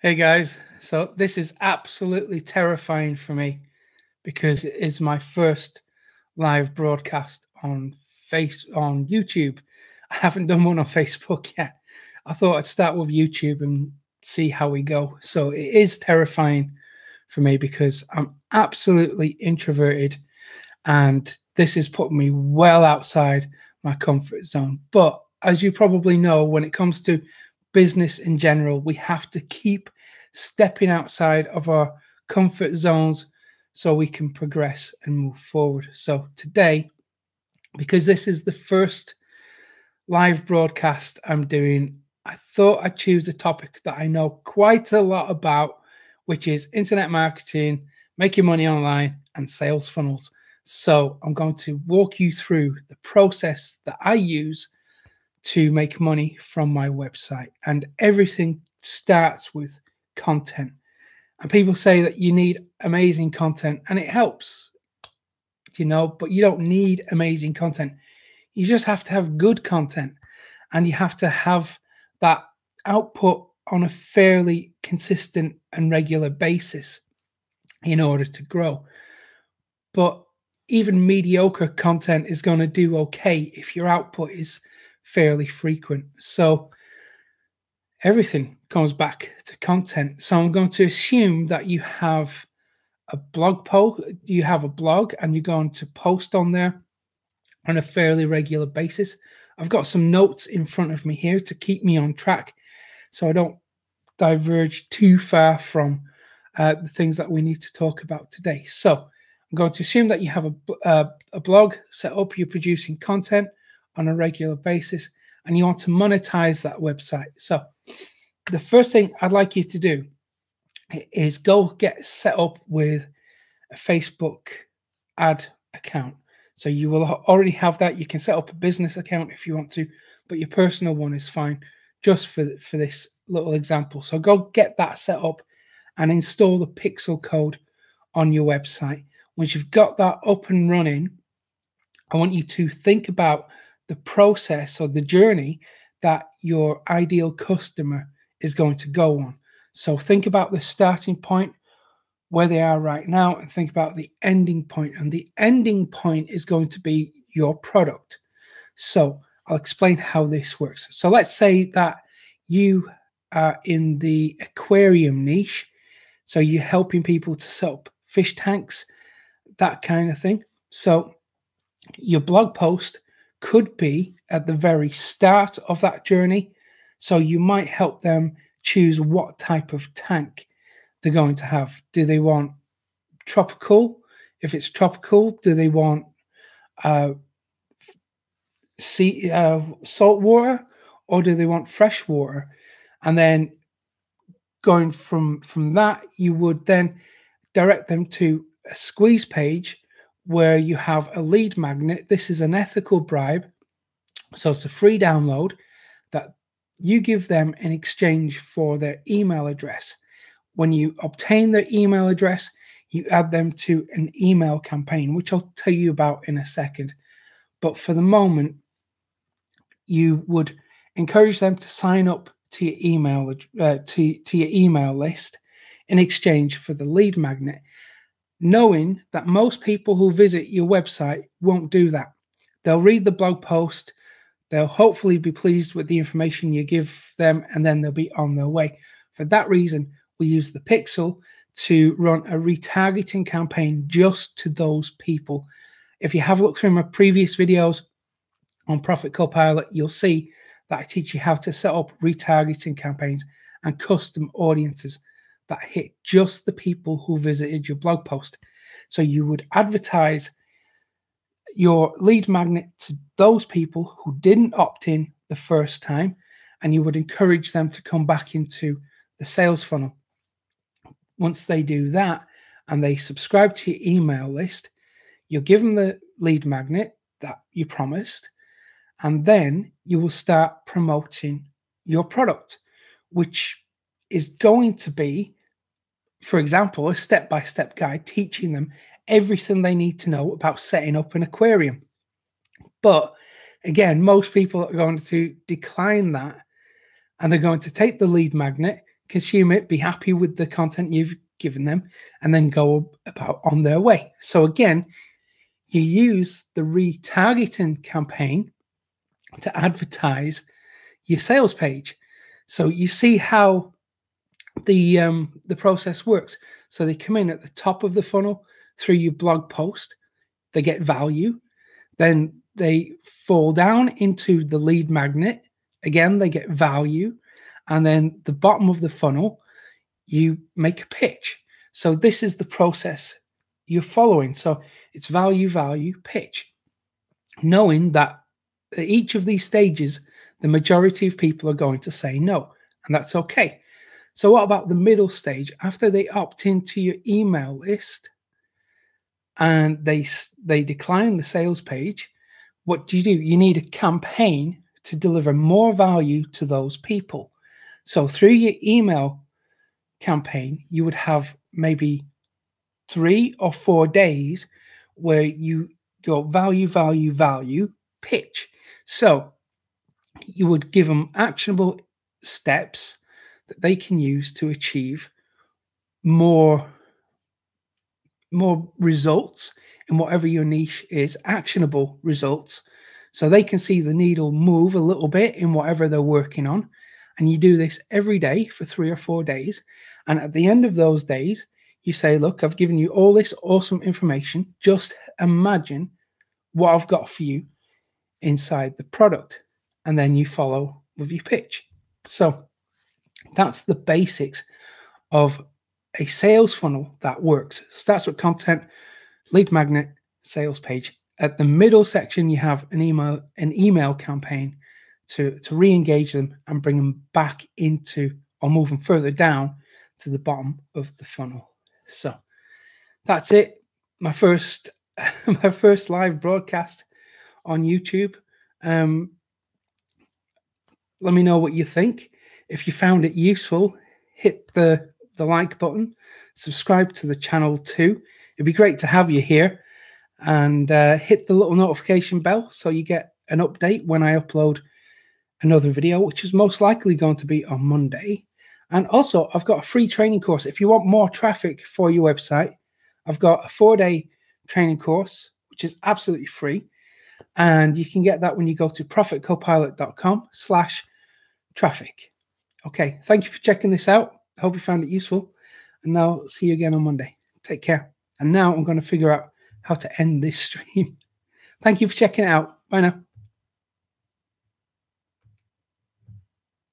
Hey guys, so this is absolutely terrifying for me because it is my first live broadcast on YouTube. I haven't done one on Facebook yet. I thought I'd start with YouTube and see how we go. So it is terrifying for me because I'm absolutely introverted and this is putting me well outside my comfort zone. But as you probably know, when it comes to business in general, we have to keep stepping outside of our comfort zones so we can progress and move forward. So today, because this is the first live broadcast I'm doing, I thought I'd choose a topic that I know quite a lot about, which is internet marketing, making money online, and sales funnels. So I'm going to walk you through the process that I use to make money from my website. And everything starts with content. And people say that you need amazing content, and it helps, but you don't need amazing content. You just have to have good content, and you have to have that output on a fairly consistent and regular basis in order to grow. But even mediocre content is going to do okay if your output is fairly frequent. So everything comes back to content. So I'm going to assume that you have a blog post, you have a blog, and you're going to post on there on a fairly regular basis. I've got some notes in front of me here to keep me on track so I don't diverge too far from the things that we need to talk about today. So I'm going to assume that you have a blog set up, you're producing content on a regular basis, and you want to monetize that website. So the first thing I'd like you to do is go get set up with a Facebook ad account. So you will already have that. You can set up a business account if you want to, but your personal one is fine just for this little example. So go get that set up and install the Pixel code on your website. Once you've got that up and running, I want you to think about the process or the journey that your ideal customer is going to go on. So think about the starting point, where they are right now, and think about the ending point. And the ending point is going to be your product. So I'll explain how this works. So let's say that you are in the aquarium niche. So you're helping people to set up fish tanks, that kind of thing. So your blog post could be at the very start of that journey. So you might help them choose what type of tank they're going to have. Do they want tropical? If it's tropical, do they want uh, salt water, or do they want fresh water? And then going from that, you would then direct them to a squeeze page where you have a lead magnet. This is an ethical bribe, so it's a free download that you give them in exchange for their email address. When you obtain their email address, you add them to an email campaign, which I'll tell you about in a second. But for the moment, you would encourage them to sign up to your email list in exchange for the lead magnet, knowing that most people who visit your website won't do that. They'll read the blog post, they'll hopefully be pleased with the information you give them, and then they'll be on their way. For that reason, we use the Pixel to run a retargeting campaign just to those people. If you have looked through my previous videos on Profit Copilot, you'll see that I teach you how to set up retargeting campaigns and custom audiences that hit just the people who visited your blog post. So you would advertise your lead magnet to those people who didn't opt in the first time, and you would encourage them to come back into the sales funnel. Once they do that and they subscribe to your email list, you'll give them the lead magnet that you promised, and then you will start promoting your product, which is going to be, for example, a step-by-step guide teaching them everything they need to know about setting up an aquarium. But again, most people are going to decline that, and they're going to take the lead magnet consume it, be happy with the content you've given them, and then go about on their way. So again, you use the retargeting campaign to advertise your sales page. So you see how the process works. So they come in at the top of the funnel through your blog post, they get value, then they fall down into the lead magnet. Again, they get value, and then the bottom of the funnel, you make a pitch. So this is the process you're following. So it's value, value, pitch, knowing that at each of these stages, the majority of people are going to say no, and that's okay. So what about the middle stage? After they opt into your email list and they decline the sales page, what do? You need a campaign to deliver more value to those people. So through your email campaign, you would have maybe 3 or 4 days where you go value, value, value, pitch. So you would give them actionable steps that they can use to achieve more results in whatever your niche is, actionable results, so they can see the needle move a little bit in whatever they're working on. And you do this every day for 3 or 4 days. And at the end of those days, you say, look, I've given you all this awesome information. Just imagine what I've got for you inside the product. And then you follow with your pitch. So that's the basics of a sales funnel that works. Starts with content, lead magnet, sales page. At the middle section, you have an email campaign to re-engage them and bring them back into, or move them further down to the bottom of the funnel. So that's it. My first live broadcast on YouTube. Let me know what you think. If you found it useful, hit the like button, subscribe to the channel too. It'd be great to have you here, and hit the little notification bell so you get an update when I upload another video, which is most likely going to be on Monday. And also, I've got a free training course. If you want more traffic for your website, I've got a 4-day training course, which is absolutely free. And you can get that when you go to profitcopilot.com/traffic. Okay, thank you for checking this out. I hope you found it useful. And now see you again on Monday. Take care. And now I'm going to figure out how to end this stream. Thank you for checking it out. Bye now.